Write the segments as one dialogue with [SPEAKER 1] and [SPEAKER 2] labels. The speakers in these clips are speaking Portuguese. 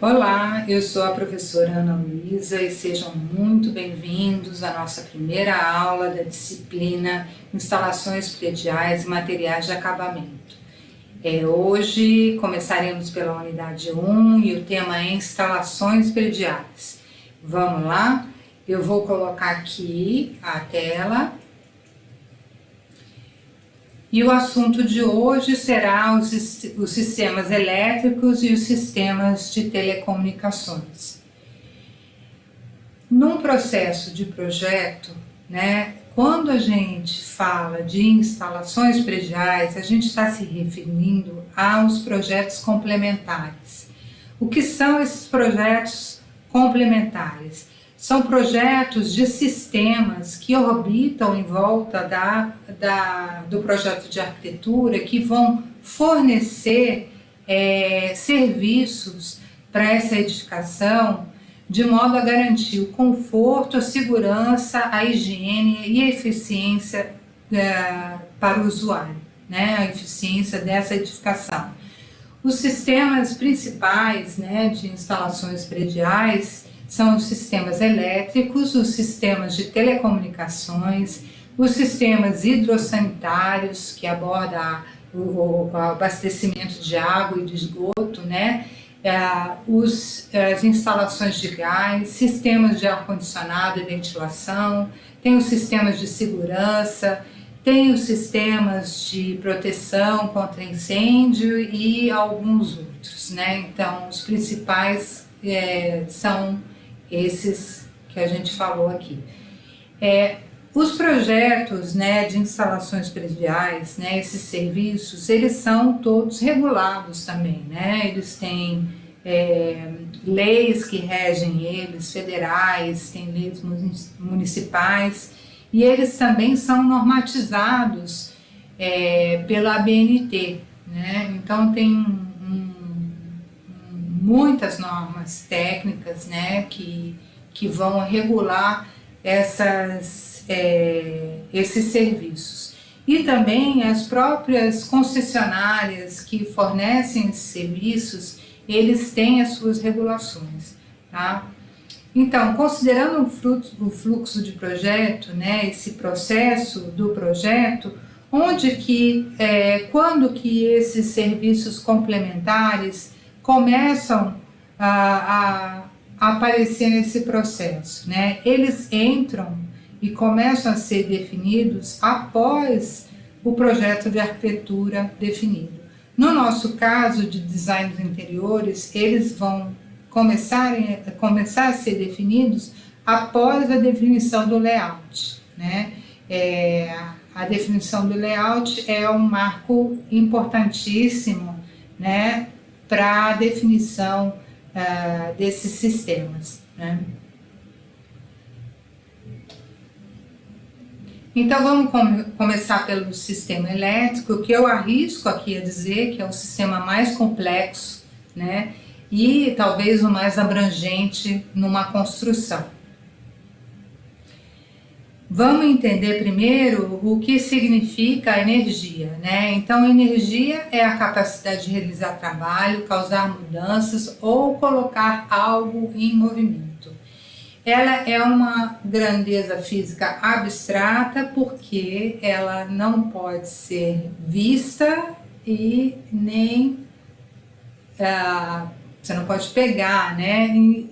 [SPEAKER 1] Olá, eu sou a professora Ana Luísa e sejam muito bem-vindos à nossa primeira aula da disciplina Instalações Prediais e Materiais de Acabamento. Hoje começaremos pela unidade 1 e o tema é Instalações Prediais. Vamos lá? Eu vou colocar aqui a tela. E o assunto de hoje será os sistemas elétricos e os sistemas de telecomunicações. Num processo de projeto, quando a gente fala de instalações prediais, a gente está se referindo aos projetos complementares. O que são esses projetos complementares? São projetos de sistemas que orbitam em volta do projeto de arquitetura, que vão fornecer serviços para essa edificação, de modo a garantir o conforto, a segurança, a higiene e a eficiência para o usuário, a eficiência dessa edificação. Os sistemas principais de instalações prediais são os sistemas elétricos, os sistemas de telecomunicações, os sistemas hidrossanitários, que abordam o abastecimento de água e de esgoto, as instalações de gás, sistemas de ar-condicionado e ventilação, tem os sistemas de segurança, tem os sistemas de proteção contra incêndio e alguns outros, Então, os principais são esses que a gente falou aqui. Os projetos de instalações prediais, esses serviços, eles são todos regulados também, Eles têm leis que regem eles, federais, tem leis municipais, e eles também são normatizados pela ABNT, Então tem muitas normas técnicas que vão regular esses serviços. E também as próprias concessionárias que fornecem esses serviços, eles têm as suas regulações. Tá? Então, considerando o fluxo de projeto, esse processo do projeto, quando que esses serviços complementares começam a aparecer nesse processo, Eles entram e começam a ser definidos após o projeto de arquitetura definido. No nosso caso de design dos interiores, eles vão começar a ser definidos após a definição do layout, A definição do layout é um marco importantíssimo, para a definição desses sistemas. Então vamos começar pelo sistema elétrico, que eu arrisco aqui a dizer que é o sistema mais complexo, e talvez o mais abrangente numa construção. Vamos entender primeiro o que significa a energia, Então, a energia é a capacidade de realizar trabalho, causar mudanças ou colocar algo em movimento. Ela é uma grandeza física abstrata porque ela não pode ser vista e nem você não pode pegar,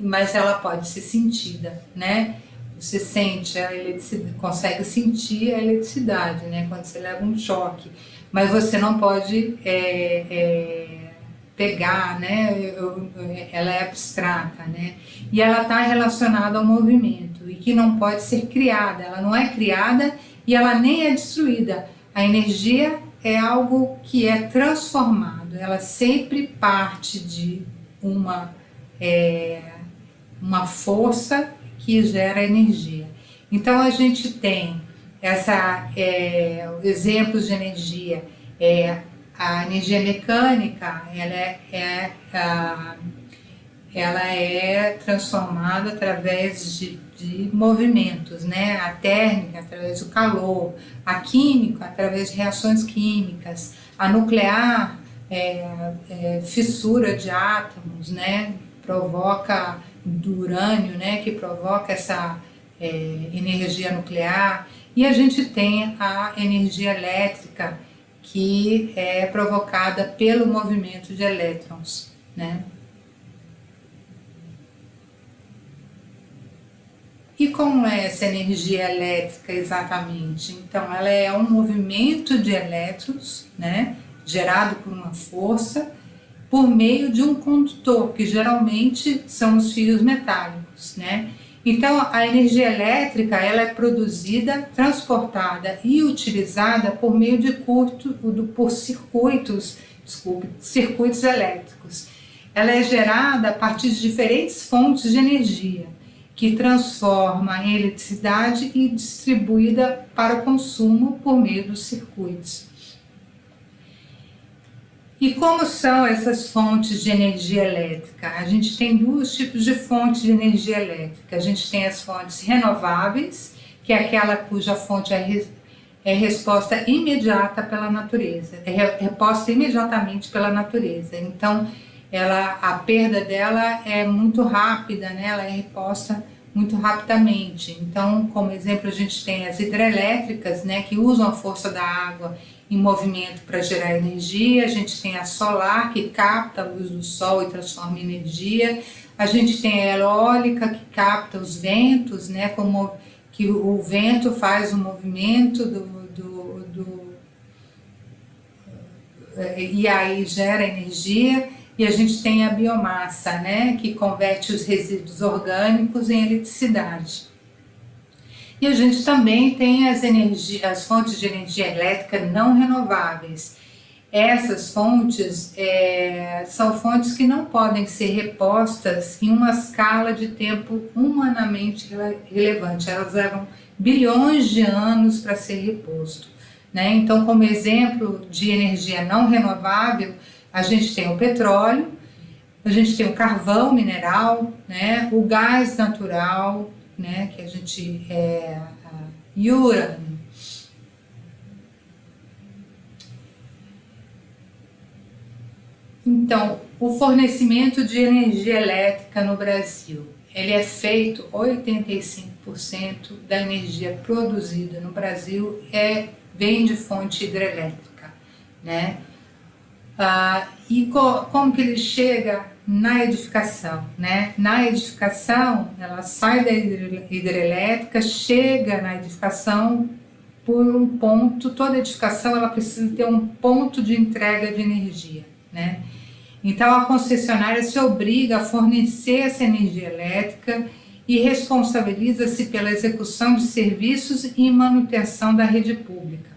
[SPEAKER 1] mas ela pode ser sentida, Você sente a eletricidade, consegue sentir a eletricidade, quando você leva um choque, mas você não pode pegar, Ela é abstrata, E ela está relacionada ao movimento e que não pode ser criada. Ela não é criada e ela nem é destruída. A energia é algo que é transformado. Ela sempre parte de uma força que gera energia. Então a gente tem exemplos de energia, a energia mecânica, ela é transformada através de movimentos, a térmica através do calor, a química através de reações químicas, a nuclear fissura de átomos, provoca, do urânio, né, que provoca essa energia nuclear, e a gente tem a energia elétrica, que é provocada pelo movimento de elétrons, né? E como é essa energia elétrica exatamente? Então, ela é um movimento de elétrons, né, gerado por uma força, por meio de um condutor, que geralmente são os fios metálicos, né? Então, a energia elétrica, ela é produzida, transportada e utilizada por meio de circuitos elétricos. Ela é gerada a partir de diferentes fontes de energia, que transforma em eletricidade e distribuída para o consumo por meio dos circuitos. E como são essas fontes de energia elétrica? A gente tem dois tipos de fontes de energia elétrica. A gente tem as fontes renováveis, que é aquela cuja fonte é resposta imediata pela natureza, é reposta imediatamente pela natureza. Então, a perda dela é muito rápida, né? Ela é reposta muito rapidamente. Então, como exemplo, a gente tem as hidrelétricas, né, que usam a força da água em movimento para gerar energia. A gente tem a solar, que capta a luz do sol e transforma em energia. A gente tem a eólica, que capta os ventos, né, como que o vento faz o movimento e aí gera energia. E a gente tem a biomassa, né, que converte os resíduos orgânicos em eletricidade. E a gente também tem as fontes de energia elétrica não renováveis. Essas fontes são fontes que não podem ser repostas em uma escala de tempo humanamente relevante. Elas levam bilhões de anos para ser reposto, né? Então, como exemplo de energia não renovável, a gente tem o petróleo, a gente tem o carvão mineral, né, o gás natural, né, que a gente e o urânio. Então, o fornecimento de energia elétrica no Brasil, ele é feito, 85% da energia produzida no Brasil vem de fonte hidrelétrica, né? E como que ele chega na edificação, né? Na edificação, ela sai da hidrelétrica, chega na edificação por um ponto. Toda edificação ela precisa ter um ponto de entrega de energia, né? Então a concessionária se obriga a fornecer essa energia elétrica e responsabiliza-se pela execução de serviços e manutenção da rede pública.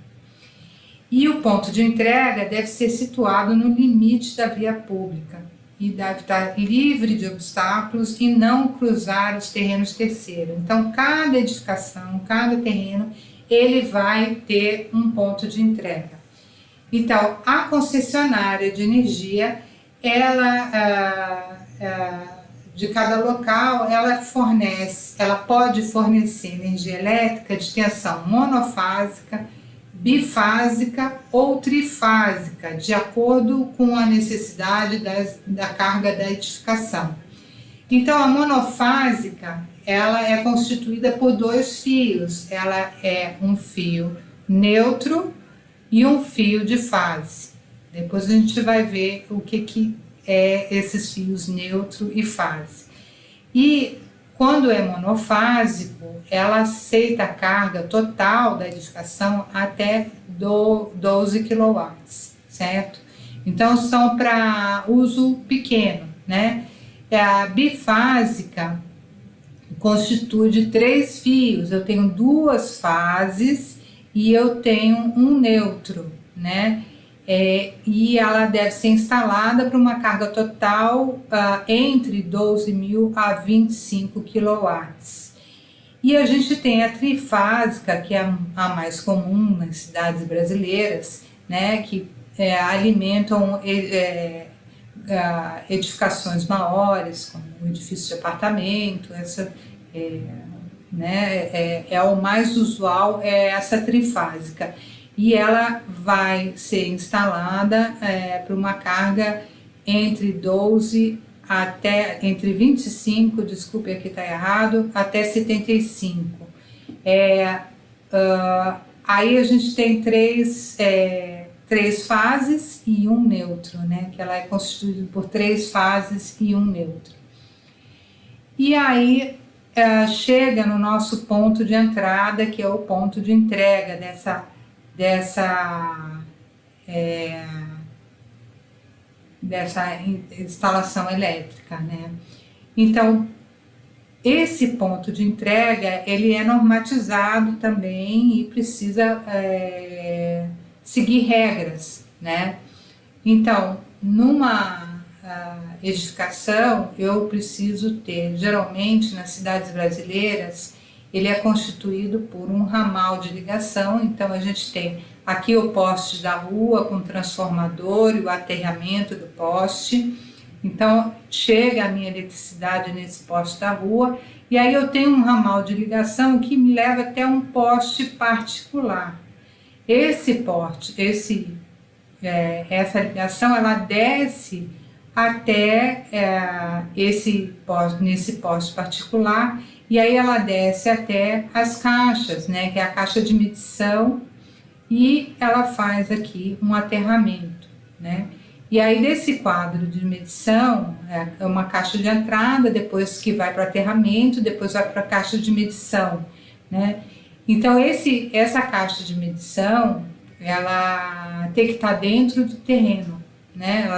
[SPEAKER 1] E o ponto de entrega deve ser situado no limite da via pública e deve estar livre de obstáculos e não cruzar os terrenos terceiros. Então, cada edificação, cada terreno, ele vai ter um ponto de entrega. Então, a concessionária de energia, de cada local, ela pode fornecer energia elétrica de tensão monofásica, bifásica ou trifásica, de acordo com a necessidade da carga da edificação. Então, a monofásica, ela é constituída por dois fios. Ela é um fio neutro e um fio de fase. Depois a gente vai ver o que é esses fios neutro e fase. E quando é monofásico, ela aceita a carga total da edificação até 12 kW, certo? Então, são para uso pequeno, né? A bifásica constitui de 3 fios. Eu tenho 2 fases e eu tenho um neutro, né? E ela deve ser instalada para uma carga total entre 12.000 a 25 kW. E a gente tem a trifásica, que é a mais comum nas cidades brasileiras, né, que alimentam edificações maiores, como um edifício de apartamento. O mais usual é essa trifásica. E ela vai ser instalada para uma carga entre 12 até entre 25, desculpe aqui está errado, até 75. Aí a gente tem três fases e um neutro, né? Que ela é constituída por 3 fases e um neutro. E aí chega no nosso ponto de entrada, que é o ponto de entrega dessa instalação elétrica, né? Então, esse ponto de entrega, ele é normatizado também e precisa seguir regras, né? Então, numa edificação, eu preciso ter, geralmente nas cidades brasileiras, ele é constituído por um ramal de ligação. Então a gente tem aqui o poste da rua com o transformador e o aterramento do poste. Então chega a minha eletricidade nesse poste da rua e aí eu tenho um ramal de ligação que me leva até um poste particular. Essa ligação ela desce até nesse poste particular, e aí ela desce até as caixas, né, que é a caixa de medição, e ela faz aqui um aterramento, né? E aí desse quadro de medição, é uma caixa de entrada, depois que vai para o aterramento, depois vai para a caixa de medição, né? Então essa caixa de medição, ela tem que estar dentro do terreno, né?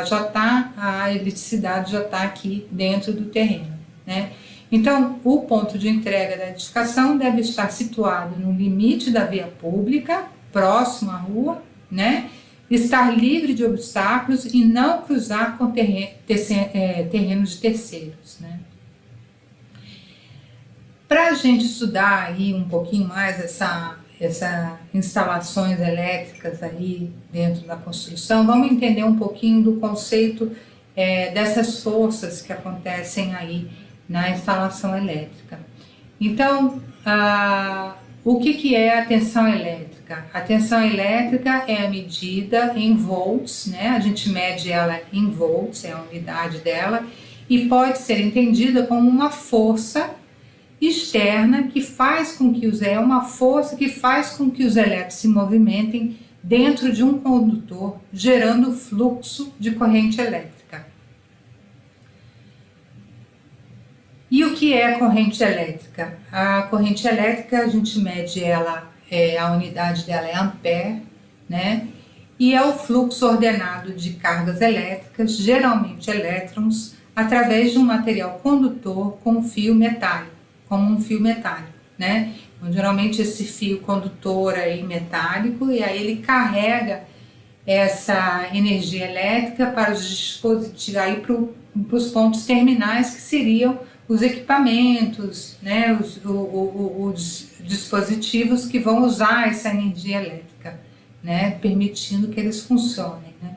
[SPEAKER 1] A eletricidade já está aqui dentro do terreno, né? Então, o ponto de entrega da edificação deve estar situado no limite da via pública, próximo à rua, né? Estar livre de obstáculos e não cruzar com terrenos de terceiros, né? Para a gente estudar aí um pouquinho mais essas instalações elétricas aí dentro da construção, vamos entender um pouquinho do conceito dessas forças que acontecem aí na instalação elétrica. Então, o que é a tensão elétrica? A tensão elétrica é a medida em volts, né? A gente mede ela em volts, é a unidade dela, e pode ser entendida como uma força externa que faz com que uma força que faz com que os elétrons se movimentem dentro de um condutor, gerando fluxo de corrente elétrica. E o que é corrente elétrica? A corrente elétrica, a gente mede ela, a unidade dela é ampere, né? E é o fluxo ordenado de cargas elétricas, geralmente elétrons, através de um material condutor com fio metálico, como um fio metálico, né? Então, geralmente esse fio condutor aí metálico, e aí ele carrega essa energia elétrica para os dispositivos, aí para os pontos terminais, que seriam os equipamentos, né, os dispositivos que vão usar essa energia elétrica, né, permitindo que eles funcionem, né.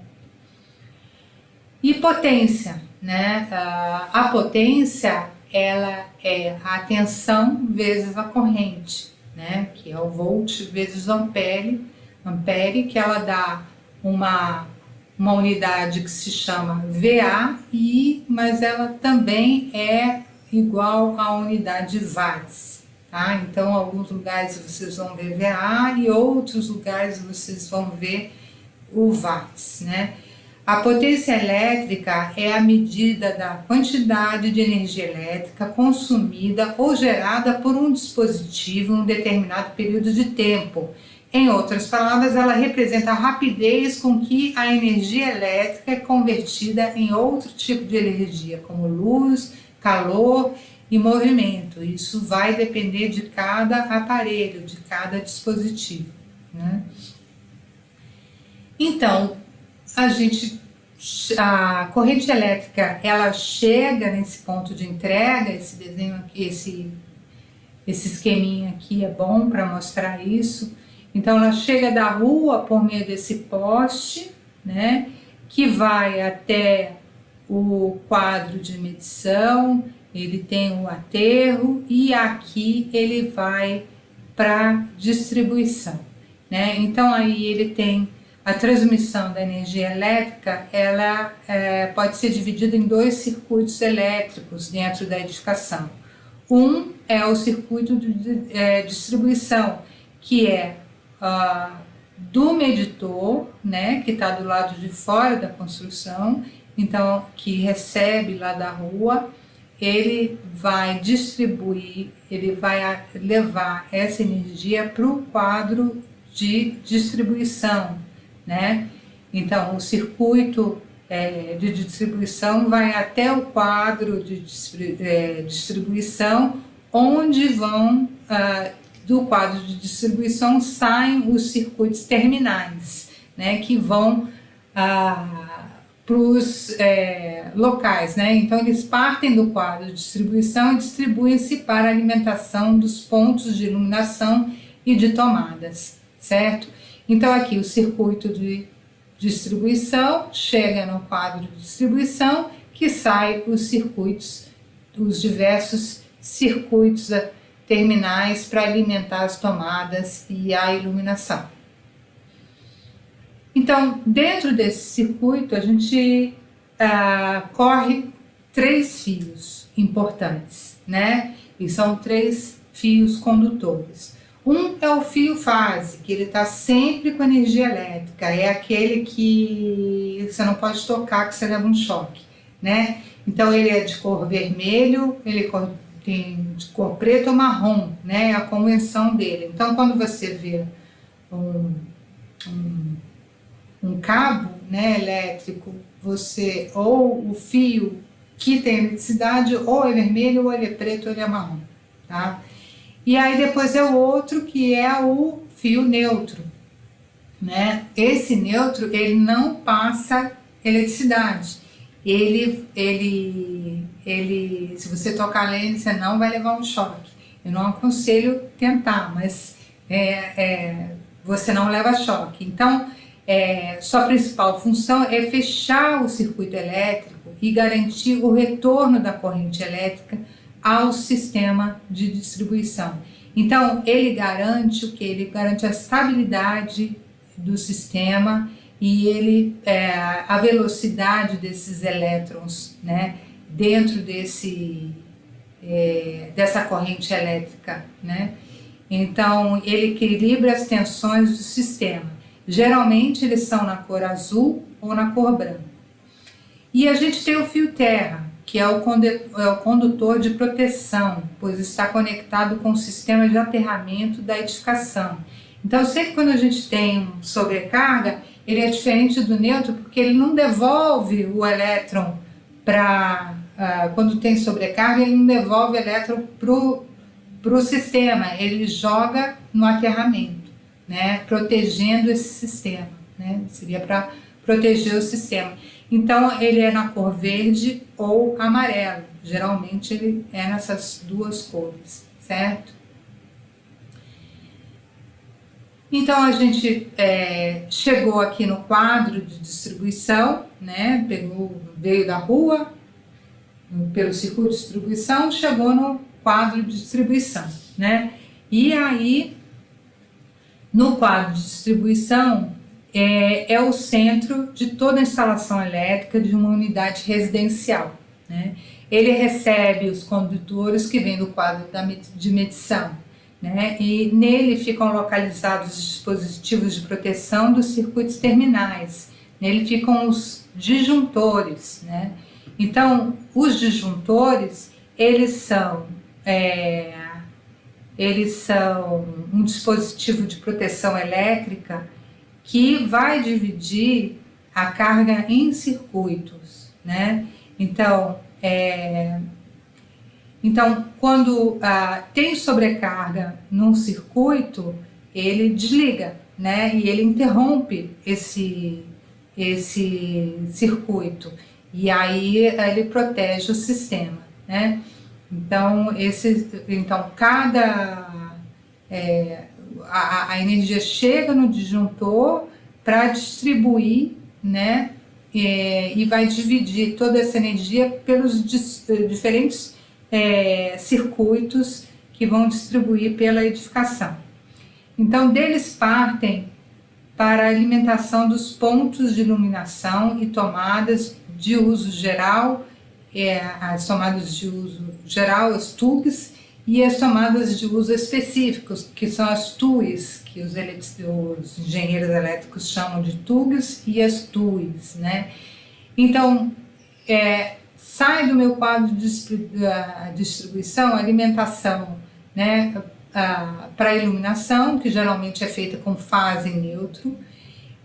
[SPEAKER 1] E potência, né, a potência, ela é a tensão vezes a corrente, né, que é o volt vezes o ampere, que ela dá uma unidade que se chama VA, mas ela também é igual à unidade watts, tá? Então, em alguns lugares vocês vão ver VA e outros lugares vocês vão ver o watts, né? A potência elétrica é a medida da quantidade de energia elétrica consumida ou gerada por um dispositivo em um determinado período de tempo. Em outras palavras, ela representa a rapidez com que a energia elétrica é convertida em outro tipo de energia, como luz, calor e movimento. Isso vai depender de cada aparelho, de cada dispositivo, né? Então, a corrente elétrica, ela chega nesse ponto de entrega, esse desenho aqui, esse esqueminha aqui é bom para mostrar isso. Então, ela chega da rua por meio desse poste, né, que vai até o quadro de medição, ele tem o aterro e aqui ele vai para distribuição, né? Então aí ele tem a transmissão da energia elétrica, ela pode ser dividida em dois circuitos elétricos dentro da edificação. Um é o circuito de distribuição, que é do medidor, né, que está do lado de fora da construção, então que recebe lá da rua, ele vai distribuir, ele vai levar essa energia para o quadro de distribuição, né? Então o circuito de distribuição vai até o quadro de distribuição, onde vão do quadro de distribuição saem os circuitos terminais, né, que vão para os locais, né? Então eles partem do quadro de distribuição e distribuem-se para a alimentação dos pontos de iluminação e de tomadas, certo? Então aqui o circuito de distribuição chega no quadro de distribuição, que sai os circuitos, os diversos circuitos terminais para alimentar as tomadas e a iluminação. Então, dentro desse circuito, a gente corre 3 fios importantes, né? E são 3 fios condutores. Um é o fio fase, que ele está sempre com energia elétrica, é aquele que você não pode tocar, que você leva um choque, né? Então, ele é de cor vermelho, ele tem de cor preta ou marrom, né? A convenção dele. Então, quando você vê um cabo, né, elétrico, ou o fio que tem eletricidade, ou é vermelho, ou ele é preto, ou ele é marrom, tá? E aí depois é o outro, que é o fio neutro, né? Esse neutro, ele não passa eletricidade. Ele, se você tocar nele, você não vai levar um choque. Eu não aconselho tentar, mas você não leva choque. Então, sua principal função é fechar o circuito elétrico e garantir o retorno da corrente elétrica ao sistema de distribuição. Então, ele garante o que? Ele garante a estabilidade do sistema e a velocidade desses elétrons, né, dentro dessa corrente elétrica, né? Então, ele equilibra as tensões do sistema. Geralmente, eles são na cor azul ou na cor branca. E a gente tem o fio terra, que é o condutor de proteção, pois está conectado com o sistema de aterramento da edificação. Então, sempre quando a gente tem sobrecarga, ele é diferente do neutro, porque ele não devolve o elétron quando tem sobrecarga, ele não devolve o elétron para o sistema, ele joga no aterramento, né, protegendo esse sistema, né, seria para proteger o sistema. Então, ele é na cor verde ou amarelo. Geralmente, ele é nessas 2 cores, certo? Então, a gente chegou aqui no quadro de distribuição, né? Veio da rua, pelo circuito de distribuição, chegou no quadro de distribuição, né? E aí, no quadro de distribuição, é o centro de toda a instalação elétrica de uma unidade residencial, né? Ele recebe os condutores que vêm do quadro de medição, né? E nele ficam localizados os dispositivos de proteção dos circuitos terminais. Nele ficam os disjuntores, né? Então, os disjuntores, eles são um dispositivo de proteção elétrica que vai dividir a carga em circuitos, né? Então, quando tem sobrecarga num circuito, ele desliga, né? E ele interrompe esse circuito. E aí ele protege o sistema, né? Então, a energia chega no disjuntor para distribuir, né? E vai dividir toda essa energia pelos diferentes circuitos que vão distribuir pela edificação. Então, deles partem para a alimentação dos pontos de iluminação e tomadas de uso geral, as tomadas de uso geral, as TUGs, e as tomadas de uso específicos, que são as TUIs, que os engenheiros elétricos chamam de TUGs, e as TUIs, né? Então, sai do meu quadro de distribuição, alimentação, né, para iluminação, que geralmente é feita com fase neutro,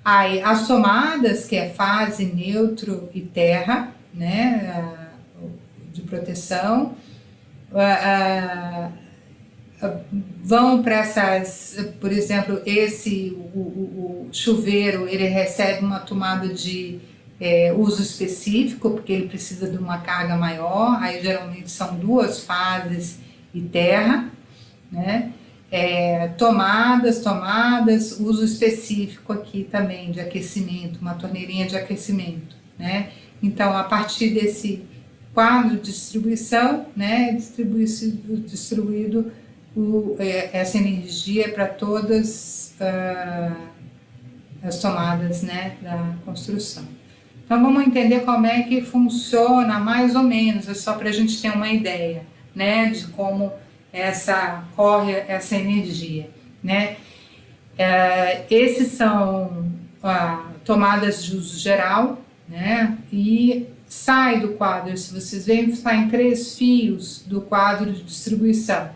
[SPEAKER 1] aí as tomadas, que é fase, neutro e terra, né, de proteção, vão para essas, por exemplo, o chuveiro, ele recebe uma tomada de uso específico, porque ele precisa de uma carga maior, aí geralmente são 2 fases e terra, né? Tomadas, uso específico aqui também de aquecimento, uma torneirinha de aquecimento, né? Então, a partir desse quadro de distribuição, né, distribuído essa energia para todas as tomadas, né, da construção. Então, vamos entender como é que funciona, mais ou menos, é só para a gente ter uma ideia, né, de como corre essa energia, né. Esses são tomadas de uso geral, né, e sai do quadro, se vocês veem, saem 3 fios do quadro de distribuição.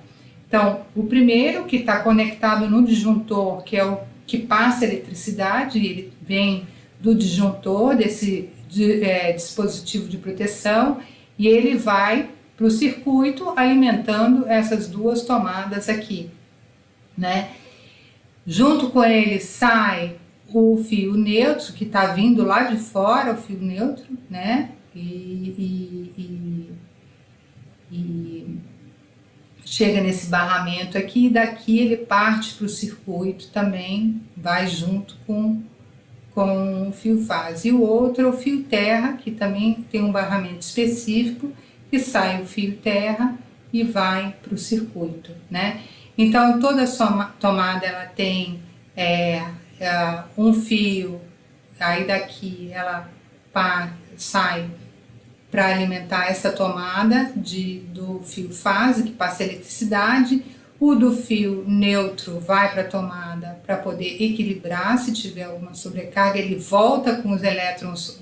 [SPEAKER 1] Então, o primeiro que está conectado no disjuntor, que é o que passa a eletricidade, ele vem do disjuntor desse dispositivo de proteção, e ele vai para o circuito alimentando essas 2 tomadas aqui, né? Junto com ele sai o fio neutro, que está vindo lá de fora, o fio neutro, né? E chega nesse barramento aqui, e daqui ele parte para o circuito também, vai junto com o fio fase. E o outro é o fio terra, que também tem um barramento específico, que sai o fio terra e vai para o circuito, né? Então, toda tomada ela tem um fio, aí daqui ela sai para alimentar essa tomada do fio fase, que passa eletricidade. O do fio neutro vai para a tomada para poder equilibrar, se tiver alguma sobrecarga, ele volta com os elétrons,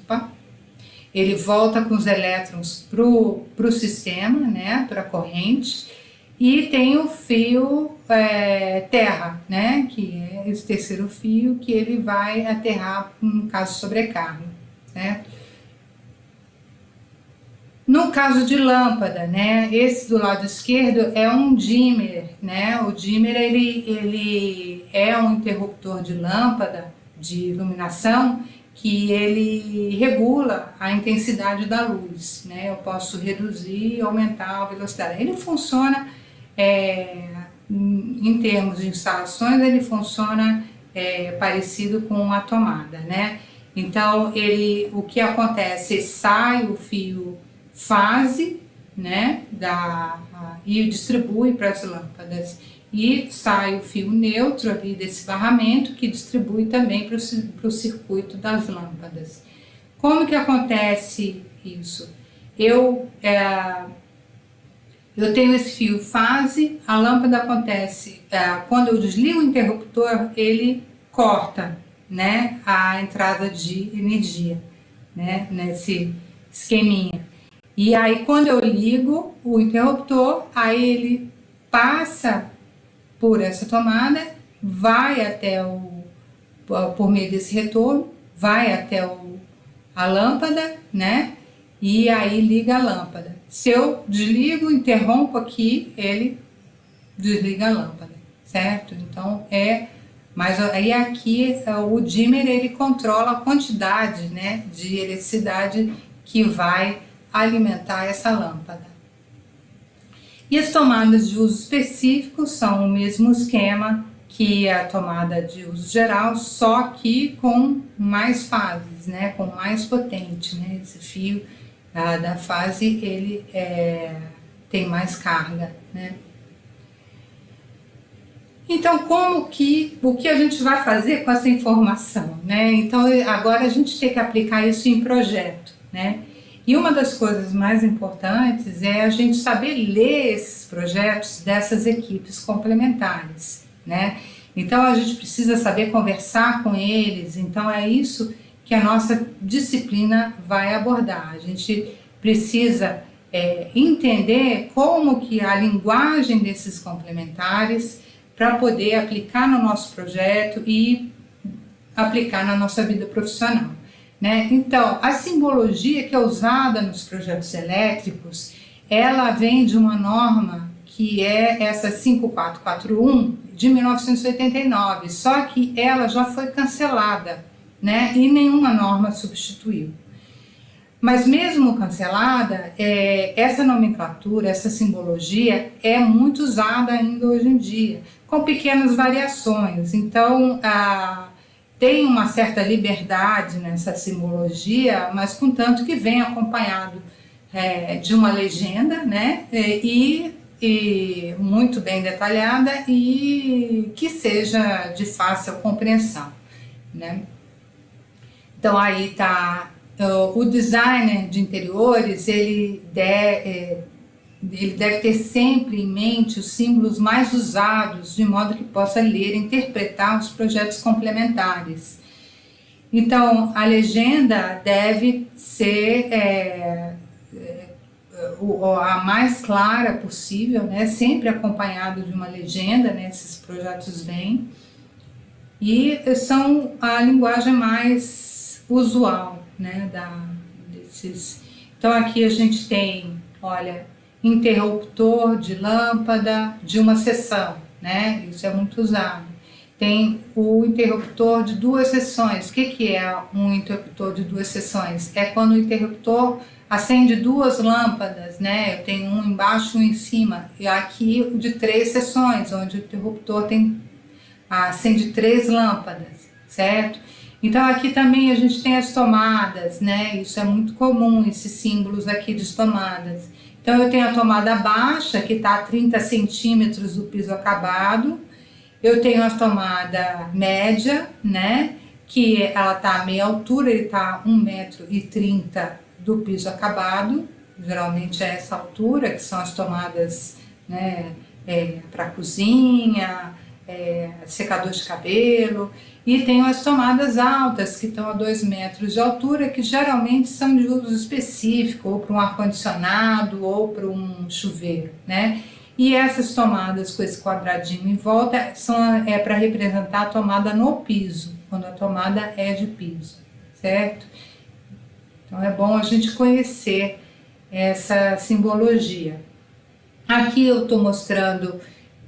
[SPEAKER 1] para o sistema, né, para a corrente. E tem o fio terra, né, que é esse terceiro fio que ele vai aterrar no caso de sobrecarga, certo? No caso de lâmpada, né, esse do lado esquerdo é um dimmer, né? O dimmer ele é um interruptor de lâmpada de iluminação que ele regula a intensidade da luz, né? Eu posso reduzir e aumentar a velocidade. Ele funciona em termos de instalações, ele funciona parecido com uma tomada, né? Então o que acontece? Sai o fio fase, né, e distribui para as lâmpadas, e sai o fio neutro ali desse barramento que distribui também para o circuito das lâmpadas. Como que acontece isso? Eu tenho esse fio fase, a lâmpada acontece, quando eu desligo o interruptor, ele corta, né, a entrada de energia, né, nesse esqueminha. E aí, quando eu ligo o interruptor, aí ele passa por essa tomada, vai até por meio desse retorno, vai até a lâmpada, né? E aí liga a lâmpada. Se eu desligo, interrompo aqui, ele desliga a lâmpada, certo? Então, mas aí aqui o dimmer, ele controla a quantidade, né, de eletricidade que vai alimentar essa lâmpada. E as tomadas de uso específico são o mesmo esquema que a tomada de uso geral, só que com mais fases, né, com mais potente, né? Esse fio da fase, ele tem mais carga, né? Então, o que a gente vai fazer com essa informação, né? Então, agora a gente tem que aplicar isso em projeto, né? E uma das coisas mais importantes é a gente saber ler esses projetos dessas equipes complementares, né? Então, a gente precisa saber conversar com eles. Então, é isso que a nossa disciplina vai abordar. A gente precisa entender como que a linguagem desses complementares para poder aplicar no nosso projeto e aplicar na nossa vida profissional, né? Então, a simbologia que é usada nos projetos elétricos, ela vem de uma norma que é essa 5441 de 1989, só que ela já foi cancelada, né? E nenhuma norma substituiu. Mas mesmo cancelada, essa nomenclatura, essa simbologia é muito usada ainda hoje em dia, com pequenas variações. Então, tem uma certa liberdade nessa simbologia, mas contanto que vem acompanhado de uma legenda, né? E muito bem detalhada e que seja de fácil compreensão, né? Então, aí está... O designer de interiores, ele deve ter sempre em mente os símbolos mais usados, de modo que possa ler e interpretar os projetos complementares. Então, a legenda deve ser a mais clara possível, né? Sempre acompanhado de uma legenda, né? Esses projetos vêm. E são a linguagem mais usual, né, desses. Então aqui a gente tem, olha, interruptor de lâmpada de uma seção, né? Isso é muito usado. Tem o interruptor de duas seções. O que é um interruptor de duas seções? É quando o interruptor acende duas lâmpadas, né? Eu tenho um embaixo e um em cima. E aqui o de 3 seções, onde o interruptor acende 3 lâmpadas, certo? Então aqui também a gente tem as tomadas, né? Isso é muito comum, esses símbolos aqui de tomadas. Então eu tenho a tomada baixa, que está a 30 centímetros do piso acabado. Eu tenho a tomada média, né? Que ela está a meia altura, ele está a 1,30 m do piso acabado. Geralmente é essa altura, que são as tomadas, né, para cozinha, secador de cabelo. E tenho as tomadas altas, que estão a 2 metros de altura, que geralmente são de uso específico, ou para um ar-condicionado, ou para um chuveiro, né? E essas tomadas com esse quadradinho em volta é para representar a tomada no piso, quando a tomada é de piso, certo? Então é bom a gente conhecer essa simbologia. Aqui eu estou mostrando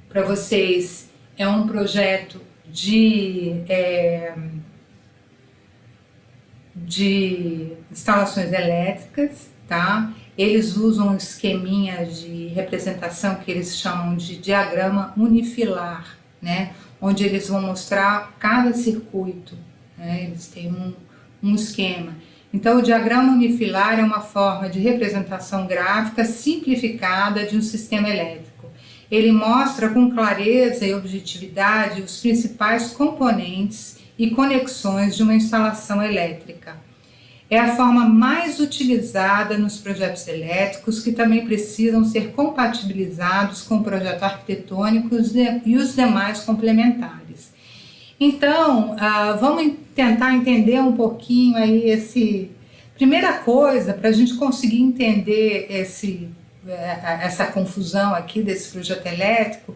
[SPEAKER 1] para vocês, é um projeto de instalações elétricas, tá? Eles usam um esqueminha de representação que eles chamam de diagrama unifilar, né? Onde eles vão mostrar cada circuito, né? Eles têm um esquema. Então, o diagrama unifilar é uma forma de representação gráfica simplificada de um sistema elétrico. Ele mostra com clareza e objetividade os principais componentes e conexões de uma instalação elétrica. É a forma mais utilizada nos projetos elétricos, que também precisam ser compatibilizados com o projeto arquitetônico e os demais complementares. Então, vamos tentar entender um pouquinho aí primeira coisa, para a gente conseguir entender essa confusão aqui desse projeto elétrico,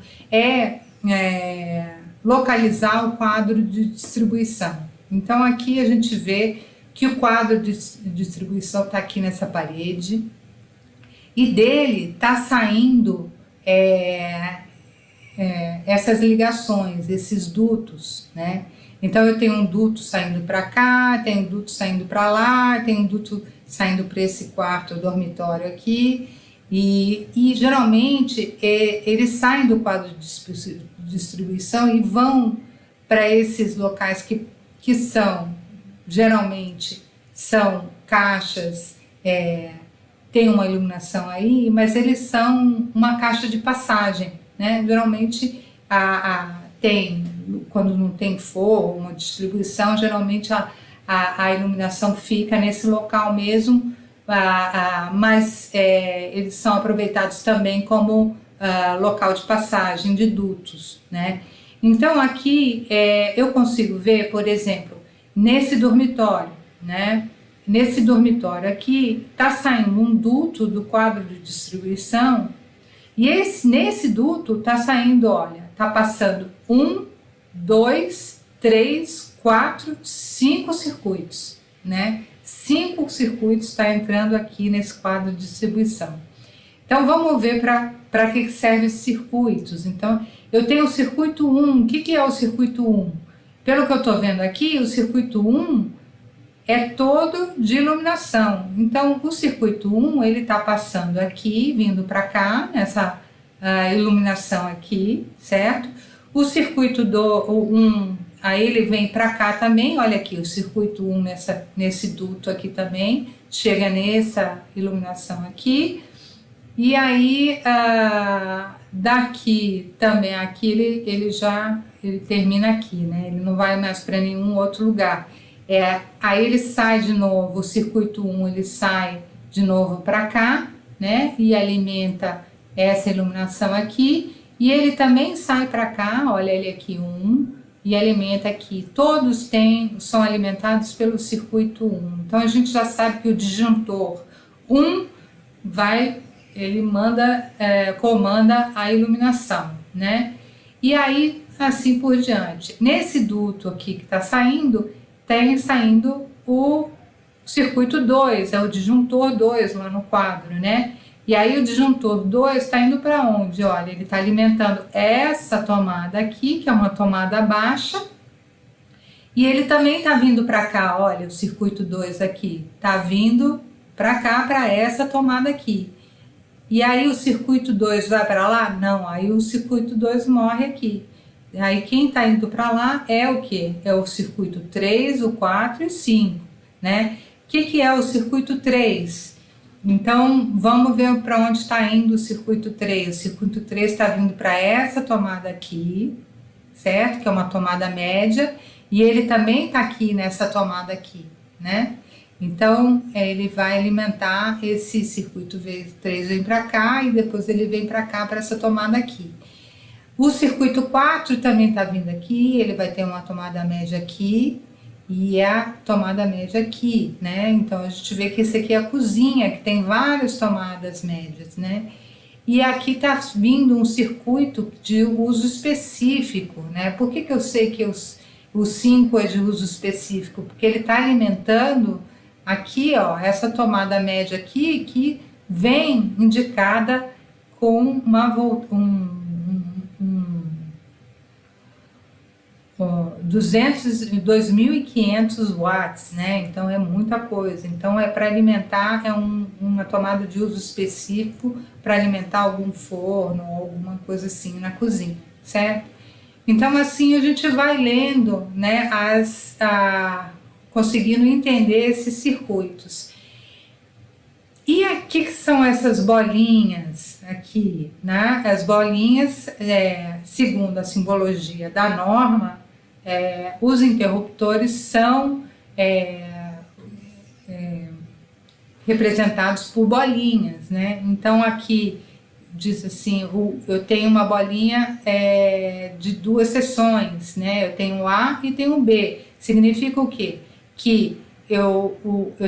[SPEAKER 1] localizar o quadro de distribuição. Então aqui a gente vê que o quadro de distribuição está aqui nessa parede, e dele está saindo essas ligações, esses dutos, né? Então eu tenho um duto saindo para cá, tenho um duto saindo para lá, tenho um duto saindo para esse quarto dormitório aqui, e geralmente eles saem do quadro de distribuição e vão para esses locais que são, geralmente, são caixas, tem uma iluminação aí, mas eles são uma caixa de passagem, né? Geralmente quando não tem forro, uma distribuição, geralmente a iluminação fica nesse local mesmo, mas eles são aproveitados também como local de passagem de dutos, né? Então aqui eu consigo ver, por exemplo, nesse dormitório, né? Nesse dormitório aqui está saindo um duto do quadro de distribuição e nesse duto está saindo, olha, está passando 1, 2, 3, 4, 5 circuitos, né? 5 circuitos está entrando aqui nesse quadro de distribuição. Então vamos ver para que servem esses circuitos. Então eu tenho o circuito 1, o que é o circuito 1? Pelo que eu estou vendo aqui, o circuito 1 é todo de iluminação. Então o circuito 1 ele está passando aqui, vindo para cá, nessa iluminação aqui, certo? O circuito 1, aí ele vem para cá também, olha aqui, o circuito 1 nesse duto aqui também, chega nessa iluminação aqui. E aí, daqui também, aqui ele termina aqui, né? Ele não vai mais para nenhum outro lugar. Aí ele sai de novo, o circuito 1 ele sai de novo para cá, né? E alimenta essa iluminação aqui. E ele também sai para cá, olha ele aqui, 1, e alimenta aqui. Todos são alimentados pelo circuito 1. Então a gente já sabe que o disjuntor 1 ele comanda a iluminação, né? E aí, assim por diante. Nesse duto aqui que está saindo, tem saindo o circuito 2, é o disjuntor 2 lá no quadro, né? E aí o disjuntor 2 está indo para onde? Olha, ele está alimentando essa tomada aqui, que é uma tomada baixa, e ele também está vindo para cá, olha, o circuito 2 aqui, está vindo para cá, para essa tomada aqui. E aí o circuito 2 vai para lá? Não, aí o circuito 2 morre aqui. Aí quem está indo para lá é o quê? É o circuito 3, o 4 e 5, né? O que é o circuito 3? Então, vamos ver para onde está indo o circuito 3. O circuito 3 está vindo para essa tomada aqui, certo? Que é uma tomada média. E ele também está aqui nessa tomada aqui, né? Então, ele vai alimentar esse circuito 3 vem para cá e depois ele vem para cá, para essa tomada aqui. O circuito 4 também está vindo aqui, ele vai ter uma tomada média aqui e a tomada média aqui, né? Então, a gente vê que esse aqui é a cozinha, que tem várias tomadas médias, né? E aqui está vindo um circuito de uso específico, né? Por que eu sei que o 5 é de uso específico? Porque ele está alimentando aqui, ó, essa tomada média aqui, que vem indicada com uma 2.500 watts, né? Então é muita coisa. Então é para alimentar, uma tomada de uso específico para alimentar algum forno ou alguma coisa assim na cozinha, certo? Então assim a gente vai lendo, né, conseguindo entender esses circuitos. E aqui que são essas bolinhas aqui, né? As bolinhas, segundo a simbologia da norma, os interruptores são representados por bolinhas, né? Então aqui diz assim, eu tenho uma bolinha de 2 seções, né? Eu tenho o A e tenho o B. Significa o quê? Que eu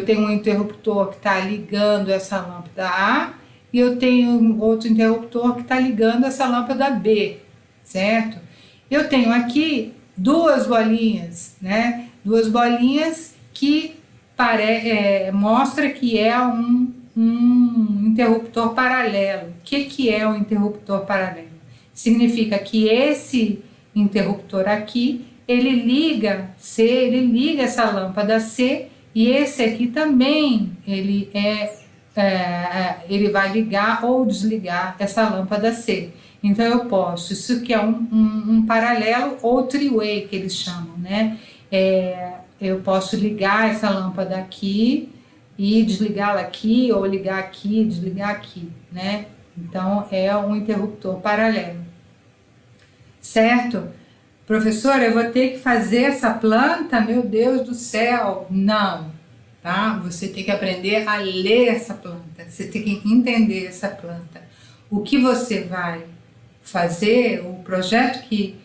[SPEAKER 1] tenho um interruptor que está ligando essa lâmpada A e eu tenho outro interruptor que está ligando essa lâmpada B, certo? Eu tenho aqui 2 bolinhas, né? 2 bolinhas que mostra que é um interruptor paralelo. O que é um interruptor paralelo? Significa que esse interruptor aqui, ele liga essa lâmpada C, e esse aqui também, ele vai ligar ou desligar essa lâmpada C. Então eu posso, isso aqui é um paralelo ou three-way que eles chamam, né? Eu posso ligar essa lâmpada aqui e desligá-la aqui, ou ligar aqui e desligar aqui, né? Então é um interruptor paralelo, certo? Professora, eu vou ter que fazer essa planta? Meu Deus do céu! Não, tá? Você tem que aprender a ler essa planta, você tem que entender essa planta. O que você vai fazer, o projeto que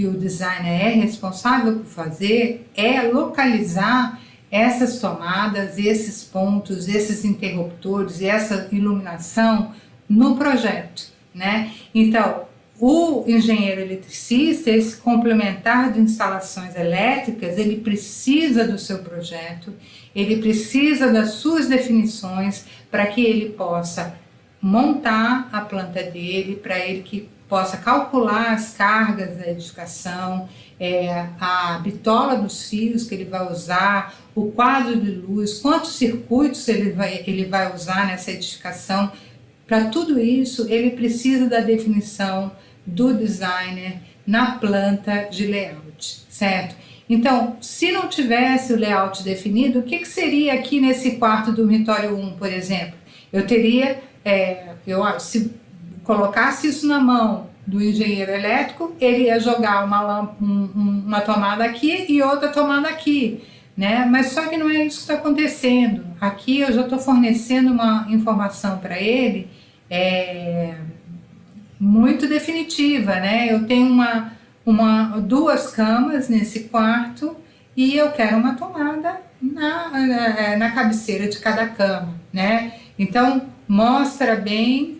[SPEAKER 1] o designer é responsável por fazer é localizar essas tomadas, esses pontos, esses interruptores e essa iluminação no projeto, né? Então, o engenheiro eletricista, esse complementar de instalações elétricas, ele precisa do seu projeto, ele precisa das suas definições para que ele possa montar a planta dele, para ele que possa calcular as cargas da edificação, a bitola dos fios que ele vai usar, o quadro de luz, quantos circuitos ele vai usar nessa edificação. Para tudo isso, ele precisa da definição do designer na planta de layout, certo? Então, se não tivesse o layout definido, o que seria aqui nesse quarto dormitório 1, por exemplo? Eu teria, se colocasse isso na mão do engenheiro elétrico, ele ia jogar uma tomada aqui e outra tomada aqui, né? Mas só que não é isso que está acontecendo. Aqui eu já estou fornecendo uma informação para ele muito definitiva, né? Eu tenho duas camas nesse quarto e eu quero uma tomada na cabeceira de cada cama, né? Então mostra bem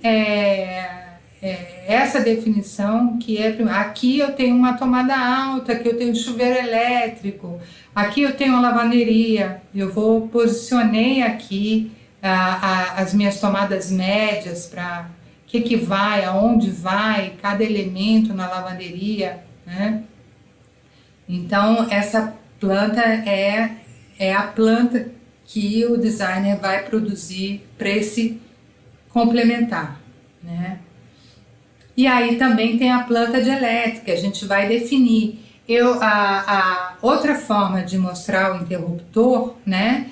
[SPEAKER 1] essa definição que aqui eu tenho uma tomada alta, aqui eu tenho chuveiro elétrico, aqui eu tenho a lavanderia, eu posicionei aqui as minhas tomadas médias para que vai, aonde vai cada elemento na lavanderia, né? Então essa planta é a planta que o designer vai produzir para esse complementar, né? E aí também tem a planta de elétrica, a gente vai definir. A outra forma de mostrar o interruptor, né,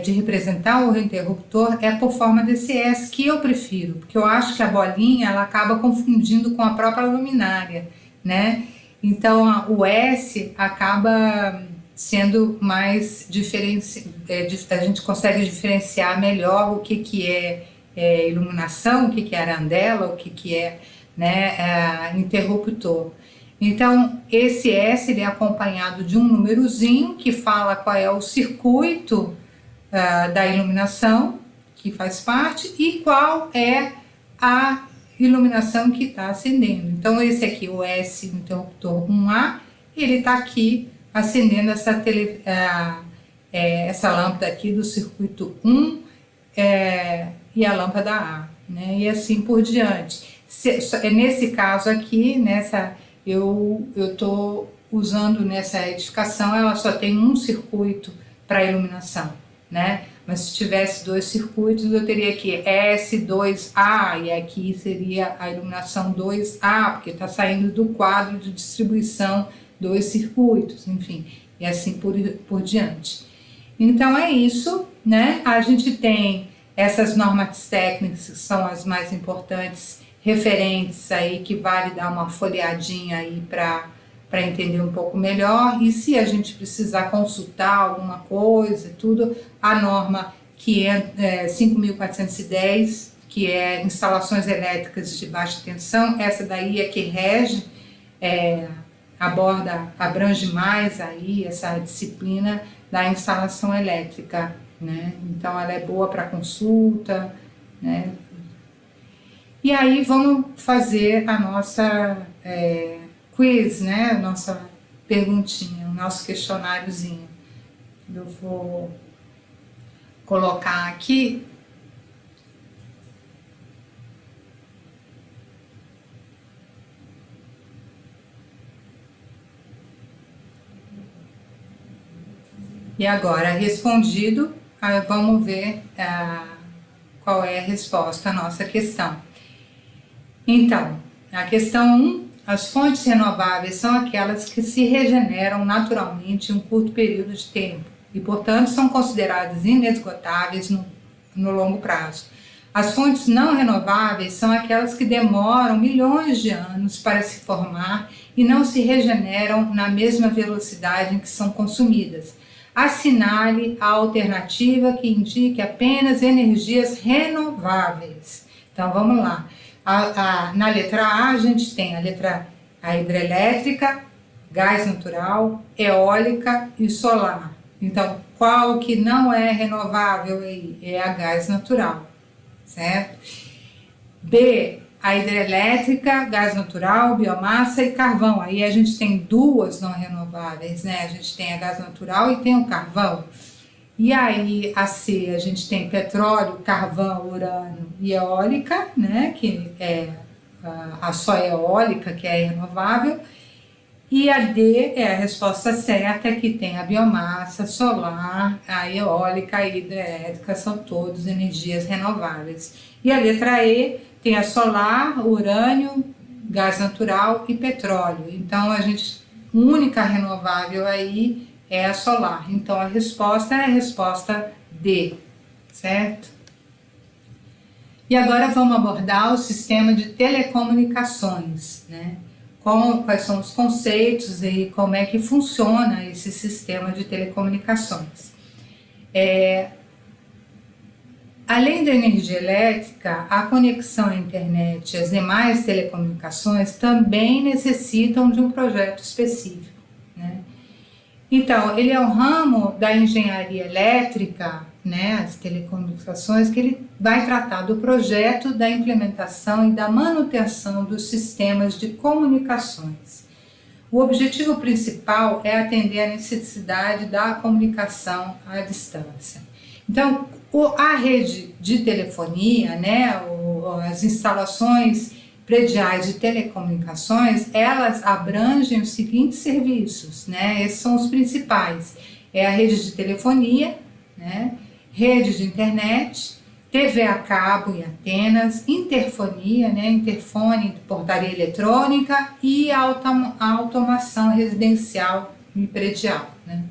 [SPEAKER 1] de representar o interruptor é por forma desse S, que eu prefiro, porque eu acho que a bolinha ela acaba confundindo com a própria luminária, né? Então o S acaba sendo mais a gente consegue diferenciar melhor o que é iluminação, o que é arandela, o que é, né, interruptor. Então esse S ele é acompanhado de um númerozinho que fala qual é o circuito da iluminação que faz parte e qual é a iluminação que está acendendo. Então esse aqui, o S, o interruptor 1A, ele está aqui acendendo essa lâmpada aqui do circuito 1 e a lâmpada A, né? E assim por diante. Nesse caso aqui, eu estou usando nessa edificação, ela só tem um circuito para iluminação, né? Mas se tivesse dois circuitos, eu teria aqui S2A, e aqui seria a iluminação 2A, porque está saindo do quadro de distribuição dois circuitos, enfim, e assim por diante. Então é isso, né? A gente tem essas normas técnicas que são as mais importantes, referentes aí, que vale dar uma folheadinha aí para entender um pouco melhor, e se a gente precisar consultar alguma coisa, tudo, a norma que é 5.410, que é instalações elétricas de baixa tensão, essa daí é que rege, abrange mais aí essa disciplina da instalação elétrica, né? Então ela é boa para consulta, né? E aí vamos fazer a nossa quiz, né? A nossa perguntinha, o nosso questionáriozinho. Eu vou colocar aqui. E agora, respondido, vamos ver qual é a resposta à nossa questão. Então, a questão 1, as fontes renováveis são aquelas que se regeneram naturalmente em um curto período de tempo e, portanto, são consideradas inesgotáveis no longo prazo. As fontes não renováveis são aquelas que demoram milhões de anos para se formar e não se regeneram na mesma velocidade em que são consumidas. Assinale a alternativa que indique apenas energias renováveis. Então vamos lá. Na letra A a gente tem a hidrelétrica, gás natural, eólica e solar. Então qual que não é renovável aí? É a gás natural, certo? B, a hidrelétrica, gás natural, biomassa e carvão. Aí a gente tem duas não renováveis, né? A gente tem a gás natural e tem o carvão. E aí a C, a gente tem petróleo, carvão, urânio e eólica, né? Que é a só eólica, que é renovável. E a D é a resposta certa, que tem a biomassa, solar, a eólica, a hidrelétrica, são todas energias renováveis. E a letra E tem a solar, urânio, gás natural e petróleo. Então, a única renovável aí é a solar. Então, a resposta é a resposta D, certo? E agora vamos abordar o sistema de telecomunicações, né? Quais são os conceitos e como é que funciona esse sistema de telecomunicações. Além da energia elétrica, a conexão à internet e as demais telecomunicações também necessitam de um projeto específico, né? Então, ele é um ramo da engenharia elétrica, né, as telecomunicações, que ele vai tratar do projeto, da implementação e da manutenção dos sistemas de comunicações. O objetivo principal é atender à necessidade da comunicação à distância. Então, a rede de telefonia, né, as instalações prediais de telecomunicações, elas abrangem os seguintes serviços, né? Esses são os principais. É a rede de telefonia, né? Rede de internet, TV a cabo e antenas, interfonia, né? Interfone, portaria eletrônica e automação residencial e predial, né?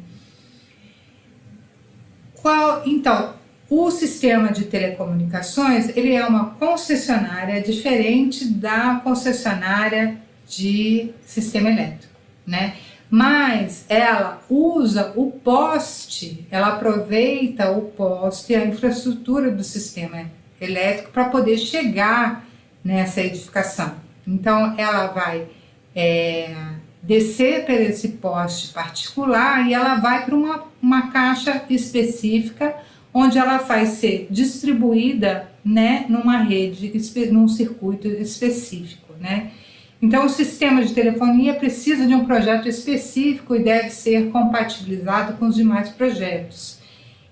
[SPEAKER 1] Então, o sistema de telecomunicações, ele é uma concessionária diferente da concessionária de sistema elétrico, né? Mas ela usa o poste, ela aproveita o poste e a infraestrutura do sistema elétrico para poder chegar nessa edificação. Então, ela vai descer por esse poste particular e ela vai para uma caixa específica, onde ela vai ser distribuída, né, numa rede, num circuito específico, né? Então, o sistema de telefonia precisa de um projeto específico e deve ser compatibilizado com os demais projetos.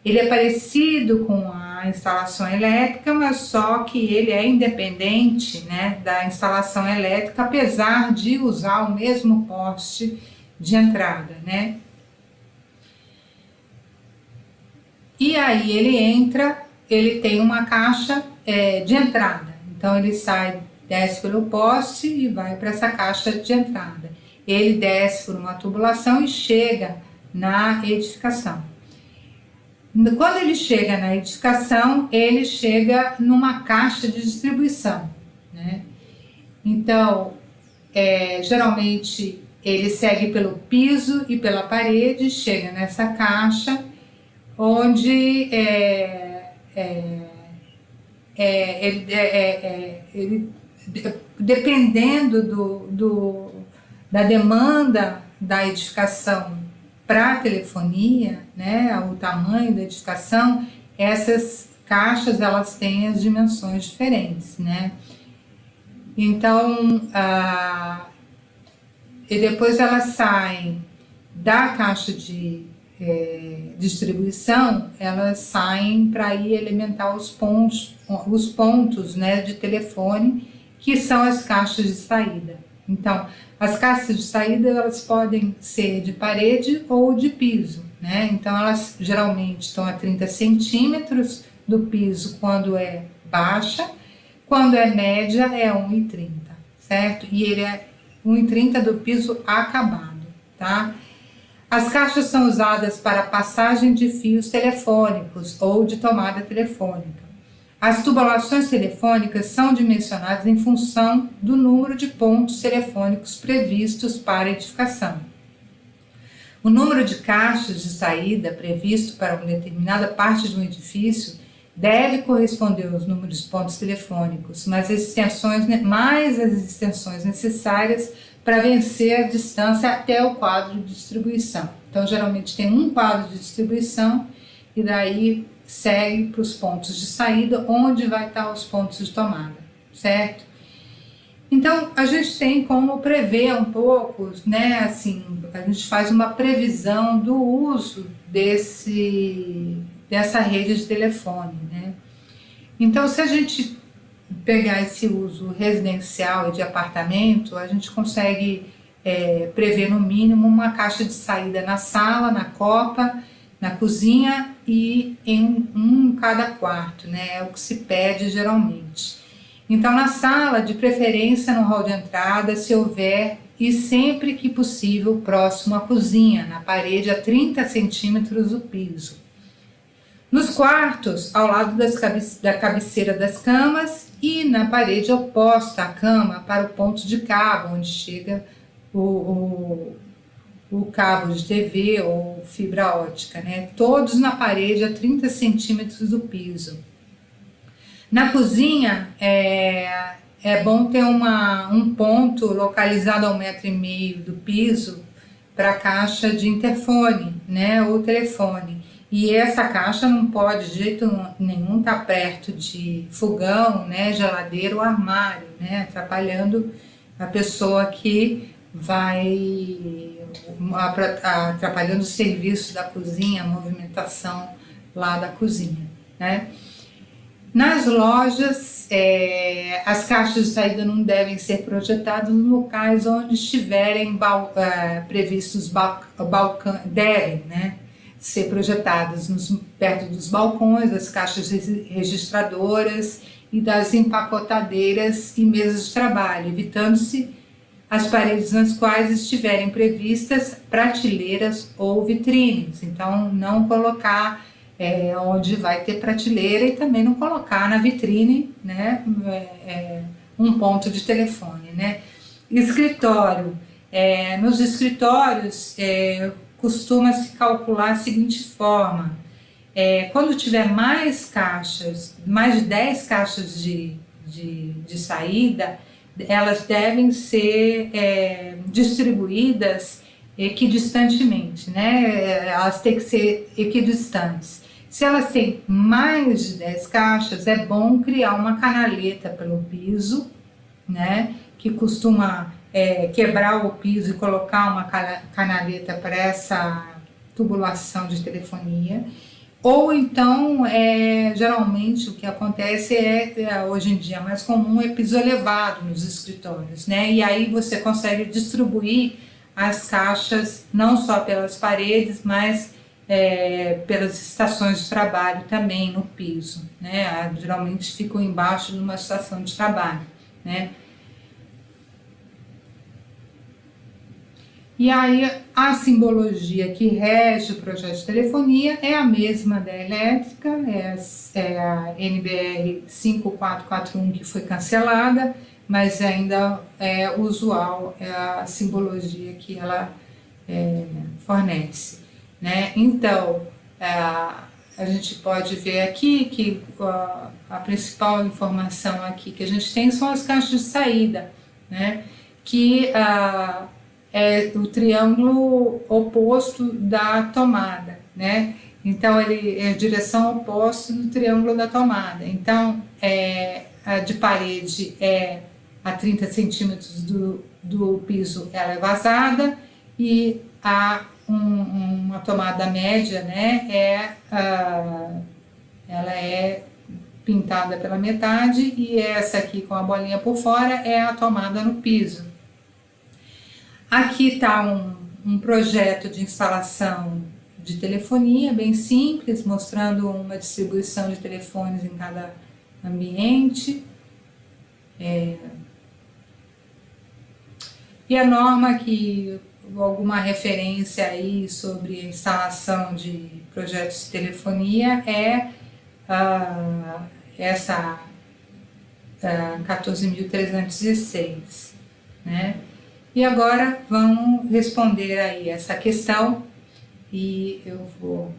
[SPEAKER 1] Ele é parecido com a instalação elétrica, mas só que ele é independente, né, da instalação elétrica, apesar de usar o mesmo poste de entrada, né? E aí ele tem uma caixa de entrada. Então ele desce pelo poste e vai para essa caixa de entrada. Ele desce por uma tubulação e chega na edificação. Quando ele chega na edificação, ele chega numa caixa de distribuição, né? Então, geralmente ele segue pelo piso e pela parede, chega nessa caixa, onde ele, dependendo da demanda da edificação para a telefonia, né, o tamanho da edificação, essas caixas elas têm as dimensões diferentes, né? Então, e depois elas saem da caixa de distribuição, elas saem para ir alimentar os pontos, né, de telefone, que são as caixas de saída. Então, as caixas de saída, elas podem ser de parede ou de piso, né? Então, elas geralmente estão a 30 centímetros do piso quando é baixa, quando é média é 1,30, certo? E ele é 1,30 do piso acabado, tá? As caixas são usadas para passagem de fios telefônicos ou de tomada telefônica. As tubulações telefônicas são dimensionadas em função do número de pontos telefônicos previstos para edificação. O número de caixas de saída previsto para uma determinada parte de um edifício deve corresponder aos números de pontos telefônicos, mais as extensões necessárias para vencer a distância até o quadro de distribuição. Então, geralmente tem um quadro de distribuição e daí segue para os pontos de saída, onde vai estar os pontos de tomada, certo? Então, a gente tem como prever um pouco, né, assim, a gente faz uma previsão do uso dessa rede de telefone, né? Então, se a gente pegar esse uso residencial e de apartamento, a gente consegue prever no mínimo uma caixa de saída na sala, na copa, na cozinha e em cada quarto, né? É o que se pede geralmente. Então, na sala, de preferência no hall de entrada, se houver, e sempre que possível, próximo à cozinha, na parede a 30 centímetros do piso. Nos quartos, ao lado da cabeceira das camas e na parede oposta à cama para o ponto de cabo, onde chega o cabo de TV ou fibra ótica, né? Todos na parede a 30 centímetros do piso. Na cozinha, é bom ter um ponto localizado a 1,5 m do piso para a caixa de interfone, né, ou telefone. E essa caixa não pode de jeito nenhum estar perto de fogão, né, geladeira ou armário, né, atrapalhando a pessoa que atrapalhando o serviço da cozinha, a movimentação lá da cozinha, né. Nas lojas, as caixas de saída não devem ser projetadas nos locais onde estiverem previstos balcões, devem, né, ser projetadas perto dos balcões, das caixas registradoras e das empacotadeiras e mesas de trabalho, evitando-se as paredes nas quais estiverem previstas prateleiras ou vitrines. Então, não colocar onde vai ter prateleira e também não colocar na vitrine, né, um ponto de telefone, né. Escritório. Nos escritórios costuma-se calcular a seguinte forma: quando tiver mais de 10 caixas de saída, elas devem ser distribuídas equidistantemente, né? Elas têm que ser equidistantes. Se elas têm mais de 10 caixas, é bom criar uma canaleta pelo piso, né? Que costuma quebrar o piso e colocar uma canaleta para essa tubulação de telefonia. Ou então, geralmente o que acontece hoje em dia mais comum, é piso elevado nos escritórios, né? E aí você consegue distribuir as caixas não só pelas paredes, mas pelas estações de trabalho também no piso, né? Geralmente ficam embaixo de uma estação de trabalho, né? E aí a simbologia que rege o projeto de telefonia é a mesma da elétrica, é a NBR 5441 que foi cancelada, mas ainda é usual a simbologia que ela fornece, né? Então, a gente pode ver aqui que a principal informação aqui que a gente tem são as caixas de saída, né? Que é o triângulo oposto da tomada, né? Então, ele é a direção oposta do triângulo da tomada. Então, a de parede a 30 centímetros do piso, ela é vazada, e uma tomada média, né, ela é pintada pela metade, e essa aqui com a bolinha por fora é a tomada no piso. Aqui está um projeto de instalação de telefonia bem simples, mostrando uma distribuição de telefones em cada ambiente. E a norma que alguma referência aí sobre a instalação de projetos de telefonia essa 14.316, né? E agora vamos responder aí essa questão e eu vou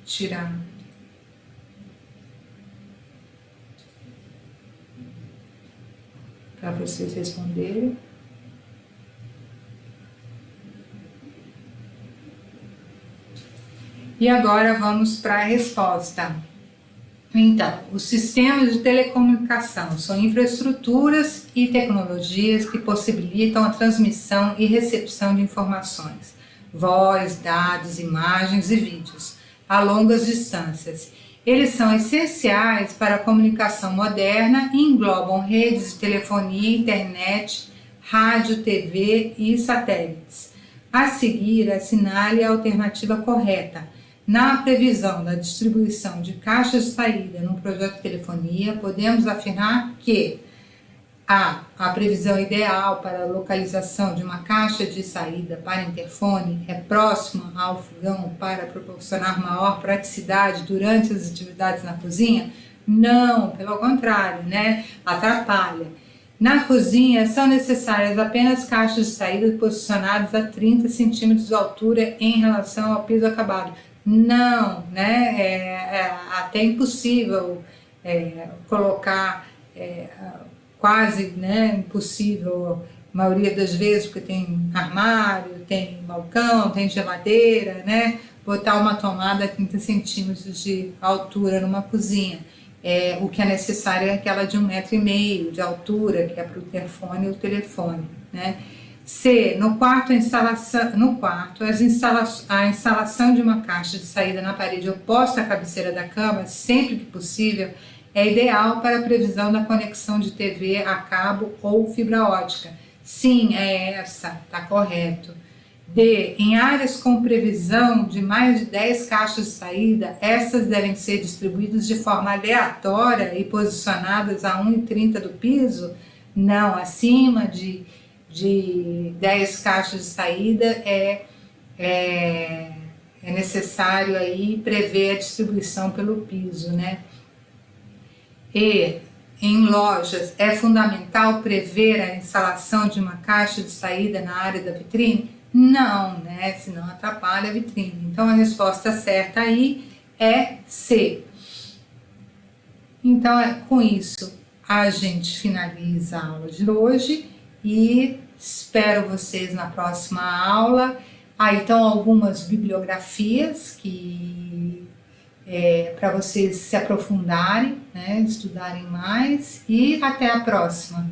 [SPEAKER 1] tirar para vocês responderem. E agora vamos para a resposta. Então, os sistemas de telecomunicação são infraestruturas e tecnologias que possibilitam a transmissão e recepção de informações, voz, dados, imagens e vídeos a longas distâncias. Eles são essenciais para a comunicação moderna e englobam redes de telefonia, internet, rádio, TV e satélites. A seguir, assinale a alternativa correta. Na previsão da distribuição de caixas de saída num projeto de telefonia, podemos afirmar que a previsão ideal para a localização de uma caixa de saída para interfone é próxima ao fogão para proporcionar maior praticidade durante as atividades na cozinha? Não, pelo contrário, né? Atrapalha. Na cozinha são necessárias apenas caixas de saída posicionadas a 30 centímetros de altura em relação ao piso acabado. Não, né? É até impossível colocar, quase, né, impossível, a maioria das vezes, porque tem armário, tem balcão, tem geladeira, né? Botar uma tomada a 30 centímetros de altura numa cozinha. O que é necessário é aquela de 1,5 m de altura, que é para o interfone e o telefone, né? C. No quarto, a instalação de uma caixa de saída na parede oposta à cabeceira da cama, sempre que possível, é ideal para a previsão da conexão de TV a cabo ou fibra ótica. Sim, é essa, está correto. D. Em áreas com previsão de mais de 10 caixas de saída, essas devem ser distribuídas de forma aleatória e posicionadas a 1,30 do piso? Não, acima de 10 caixas de saída é necessário aí prever a distribuição pelo piso, né? E em lojas é fundamental prever a instalação de uma caixa de saída na área da vitrine? Não, né? Senão atrapalha a vitrine. Então a resposta certa aí é C. Então com isso a gente finaliza a aula de hoje e espero vocês na próxima aula. Então algumas bibliografias que para vocês se aprofundarem, né, estudarem mais, e até a próxima.